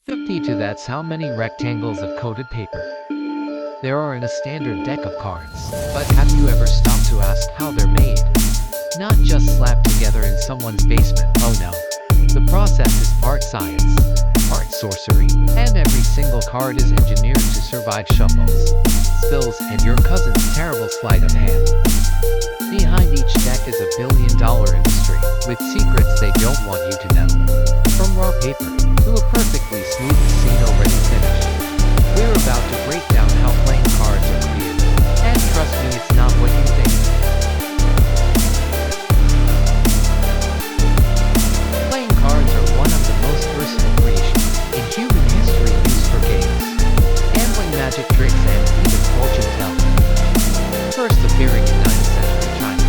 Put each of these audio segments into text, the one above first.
52. That's how many rectangles of coated paper there are in a standard deck of cards. But have you ever stopped to ask how they're made? Not just slapped together in someone's basement. Oh no. The process is part science, part sorcery, and every single card is engineered to survive shuffles, spills, and your cousin's terrible sleight of hand. Behind each deck is a billion-dollar industry, with secrets they don't want you to know. From raw paper to a perfectly smooth casino-ready finish, we're about to break down how playing cards are created. And trust me, it's not what you think. Playing cards are one of the most versatile creations in human history used for games, gambling, magic tricks, and even fortune telling. First appearing in 9th century China,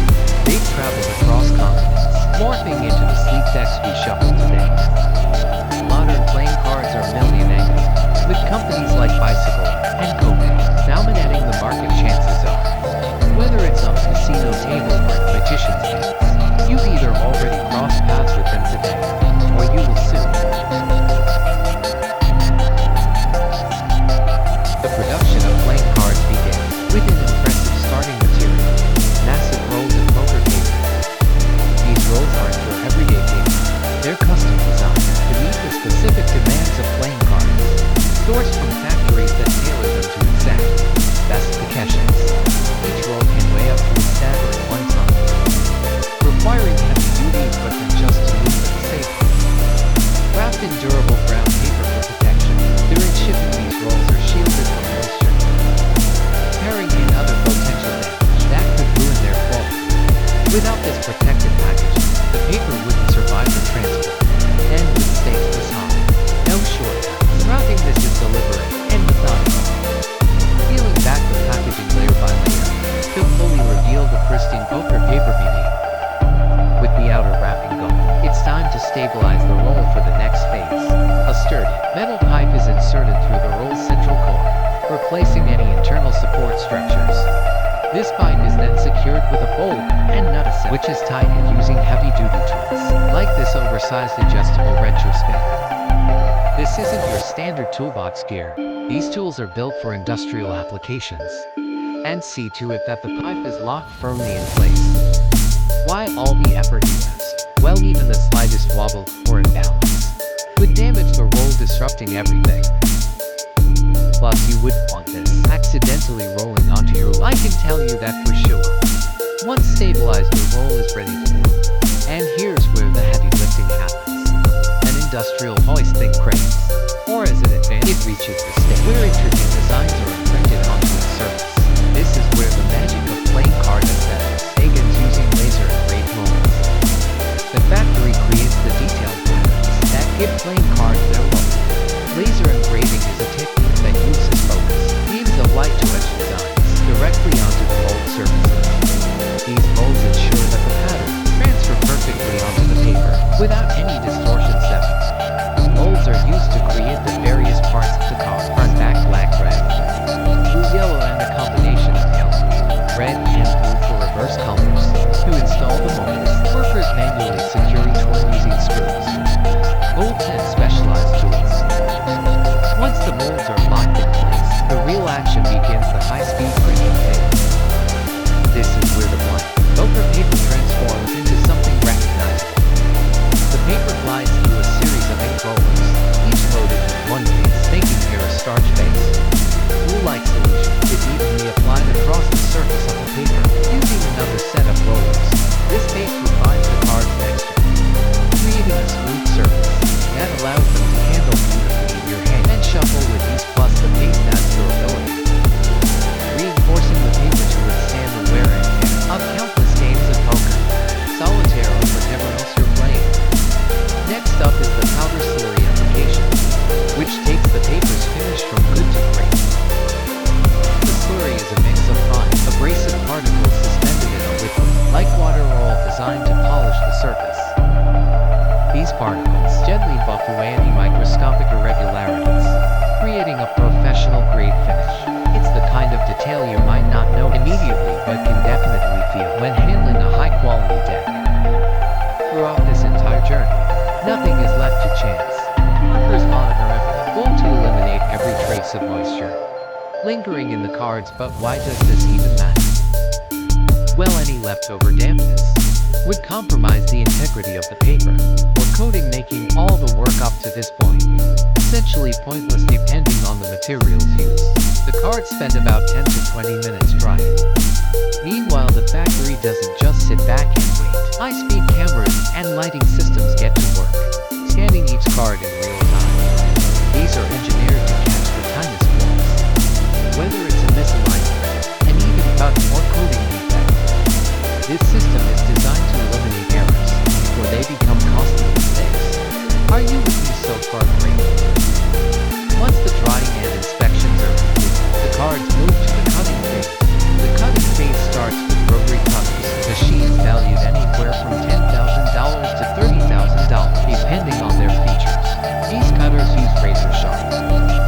they've traveled across continents, morphing into the sleek decks we shuffle today. Modern playing cards are millionaires, with companies like Bicycle and Coke dominating the market. Chances are, whether it's on a casino table or a magician's hands, you've either already crossed paths with them today, or you will soon. The production of playing cards began with an impressive starting material, massive rolls of poker paper. These rolls aren't your everyday paper. They're custom designed to meet the specific demands of playing cards, sourced from factories that tailor them to exact specifications. Each roll can weigh up to a staggering 1 ton, requiring heavy-duty equipment just to move them safely. Wrapped in durable brown paper for protection, during shipping these rolls are shielded from moisture, pairing in other potential damage that could ruin their quality. Without this protective packaging, the paper wouldn't survive the transport and would stay this high. No shortcuts. Wrapping this is deliberate and methodical, peeling back the packaging layer by layer to fully reveal the pristine poker paper beneath. With the outer wrapping gone, it's time to stabilize the roll for the next phase. A sturdy metal pipe is inserted through the roll's central core, replacing any internal support structures. This pipe is then secured with a bolt and nut assembly, which is tightened using heavy-duty tools, like this oversized adjustable wrench or spinner. This isn't your standard toolbox gear. These tools are built for industrial applications, and see to it that the pipe is locked firmly in place. Why all the effort, you ask? Well, even the slightest wobble or imbalance would damage the roll, disrupting everything. Plus, you wouldn't want this accidentally rolling onto your roll. I can tell you that for sure. Once stabilized, the roll is ready to move. And here's where the heavy lifting happens. An industrial hoist, think cranes, or as it advances, it reaches the stage where intricate designs are imprinted onto its surface. This is where the magic of playing card aesthetics begins, using laser engraved molds. The factory creates the detailed patterns that give playing cards their look. Laser engraving is a technique that uses focus beams of light to etch designs directly onto the mold surfaces. These molds ensure that the patterns transfer perfectly onto the paper without any distortion steps. Molds are used to create the various parts of the card: front, back, black, red, blue, yellow, and a combination of yellow, red, and blue for reverse colors. To install the molds, workers manually secure each one using screws, bolts, and specialized tools. Once the molds are locked in place, the real action begins: the high-speed printing phase. This is where the blank poker paper transforms into something recognizable. The paper glides corrosive moisture lingering in the cards. But why does this even matter? Well, any leftover dampness would compromise the integrity of the paper or coating, making all the work up to this point essentially pointless depending on the materials used. The cards spend about 10 to 20 minutes drying. Meanwhile, the factory doesn't just sit back and wait. High-speed cameras and lighting systems get to work, scanning each card in real time. These are engineered to catch the tiniest flaws, whether it's a misaligned thread, an even cut, or coating defect. This system is designed to eliminate errors before they become costly mistakes. Are you with me so far, great? Once the drying and inspections are complete, the cards move to the cutting phase. The cutting phase starts with rotary cutters, machines valued anywhere from $10,000 to $30,000 depending on their features. These cutters use razor sharps.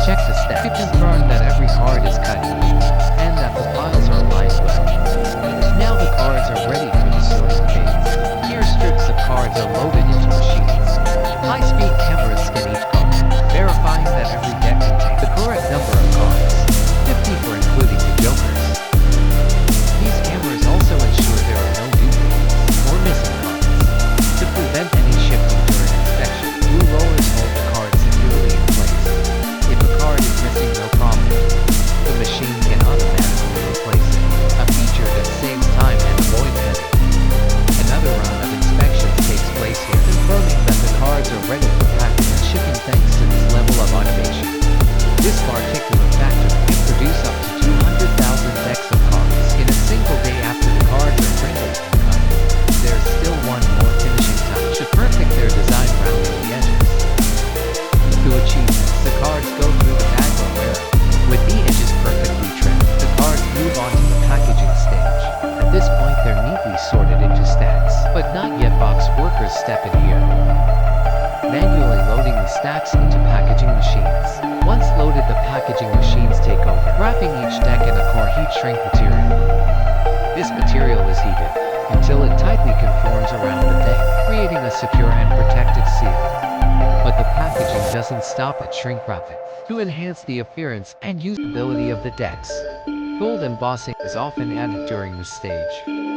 Check the step to confirm that every card is cut evenly and that the piles are lined well. Now the cards are ready for the sorting phase. Here strips of cards are loaded into machines. High-speed cameras scan each card, verifying that every deck contains the correct number of cards, 50 for including the jokers. These cameras also ensure there are no duplicates or missing cards. To prevent any shifting during inspection, blue rollers hold the card securely in place. If a card is missing, no problem. The machine can automatically replace it, a feature that saves time and avoids headache. Another round of inspections takes place here, confirming that the cards are ready for packing and shipping thanks to this level of automation. This particular factory can produce up to 200,000 decks of cards in a single day after the cards are printed and cut. There's still one more finishing touch to perfect their design rounding the edges. To achieve this, the cards go through the bag or wearer. With the edges perfectly trimmed, the cards move on to the packaging stage. At this point, they're neatly sorted into stacks, but not yet. Box workers step in here, manually loading the stacks into packaging machines. Once loaded, the packaging machines take over, wrapping each deck in a core heat shrink material. This material is heated until it tightly conforms around the deck, creating a secure and protected seal. But the packaging doesn't stop at shrink wrapping. To enhance the appearance and usability of the decks, gold embossing is often added during this stage.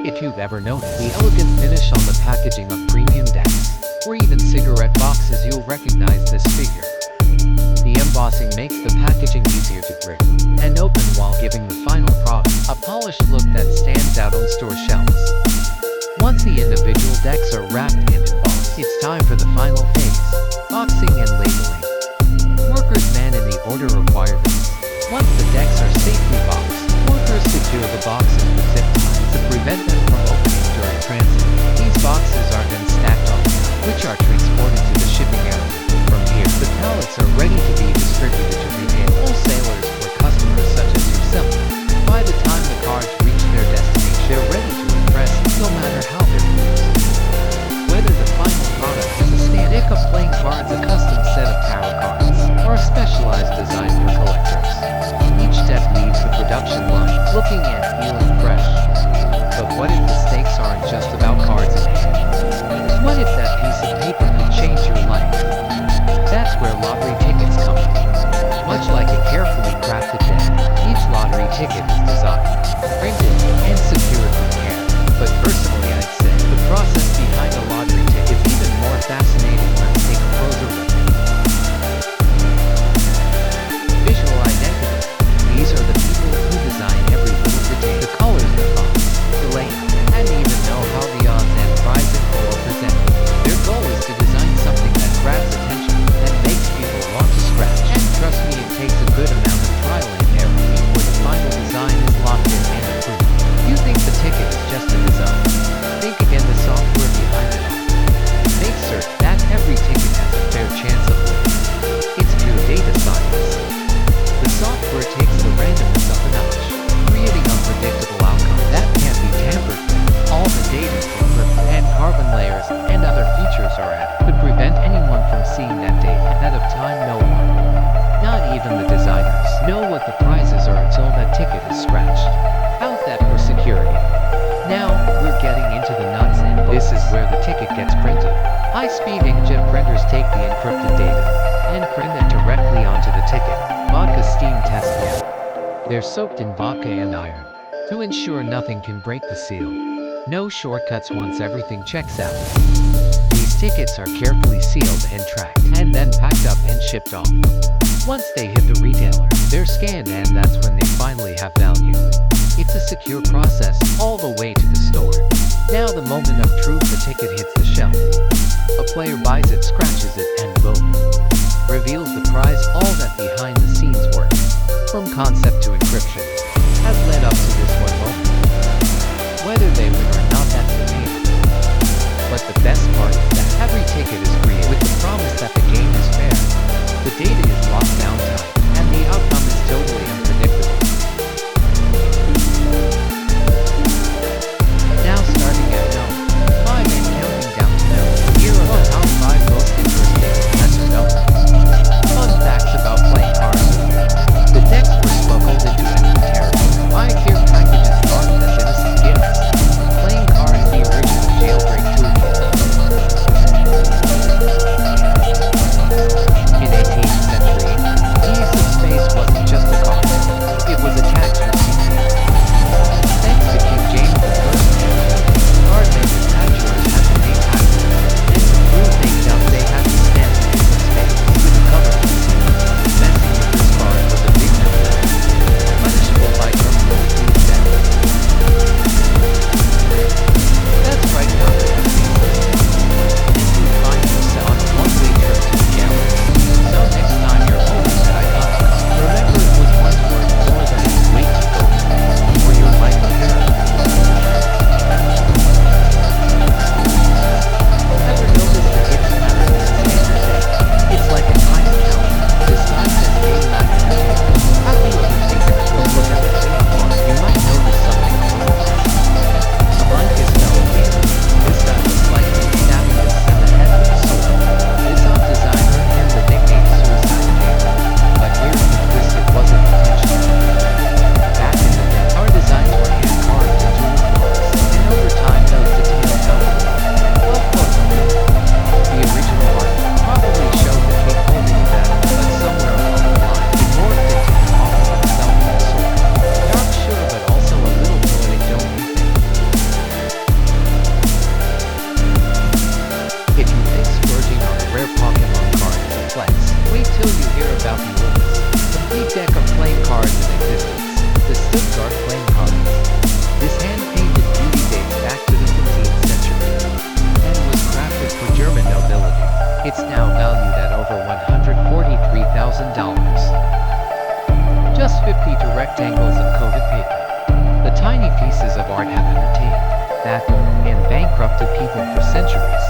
If you've ever noticed the elegant finish on the packaging of premium decks, or even cigarette boxes, you'll recognize this figure. The embossing makes the packaging easier to grip and open while giving the final product a polished look that stands out on store shelves. Once the individual decks are wrapped and embossed, it's time for the final phase, boxing and labeling. Workers man in the order requirements. Once the decks are safely boxed, workers secure the boxes with zip ties to prevent them from opening during transit. These boxes are then stacked on which are transported to the shipping area. From here, the pallets are ready to be distributed to retail wholesalers or customers such as yourself. By the time the cards reach their destination, they're ready to impress, no matter how they're used. Whether the final product is a stand-up of playing cards, a custom set of tarot cards, or a specialized design for collectors, each step leaves the production line looking and feeling fresh. But what if the stakes aren't just about cards in hand? What if that piece of paper could change your They're soaked in vodka and iron to ensure nothing can break the seal. No shortcuts once everything checks out. These tickets are carefully sealed and tracked, and then packed up and shipped off. Once they hit the retailer, they're scanned, and that's when they finally have value. It's a secure process all the way to the store. Now the moment of truth, the ticket hits the shelf. A player buys it, scratches it, and boom, reveals the prize. All that behind the scenes work, from concept to encryption, has led up to this one moment. Whether they win or not, that's the game. But the best part is that every ticket is created with the promise that the game is fair. The data is locked down tight, and the outcome is totally unpredictable. Now starting at 5 and counting down to 0. Here are the top 5 most interesting lesser numbers. Fun facts about playing cards. The decks were smuggled into enemy territory. Care packages marked as innocent gifts. Playing cards, the original jailbreak toolkit. In 18th century, the use of space wasn't just a cost, it was a tax receipt. Thanks to King James I, card manufacturers had to pay taxes, and to prove they had to stamp the use of space with a government seal. Messing with this card was a big no-no, punishable by criminal death. That's right, government seals. And you find yourself on a one-way trip to the gallery. So next time you're hoping that I got the card, remember it was once worth more than its weight in gold, or your life of peril. Ever notice the hidden pattern in the standard deck? It's like a time calendar. This time says game night entertainment. Have you ever seen a close look at the ticket card? You might notice something funny. Unlike his fellow gamers, this guy looks like he's stabbing himself in the head with a sword. This art designer earned him the nickname Suicide Gamer. But here's the twist, it wasn't intentional. Back in the day, our designs were hand-carved into wood blocks, and over time those details doubled. Well, close enough. The original art probably showed the king holding a bat, but somewhere along the line, it morphed into him offering himself with a sword. Dark, sure, but also a little poetic, don't you think? If you think splurging on a rare Pokemon card is a flex, wait till you hear about the oldest, complete deck of playing cards in existence, the Stuttgart playing cards. This hand-painted beauty dates back to the 15th century, and was crafted for German nobility. It's now valued at over $143,000. Just 52 rectangles of coated paper. The tiny pieces of art have entertained, baffled, and bankrupted people for centuries.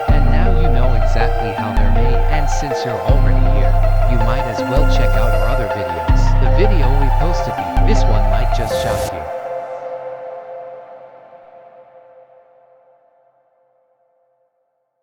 And now you know exactly how they're made, and since you're already here, you might as well check out our other videos. The video we posted before this one might just shock you.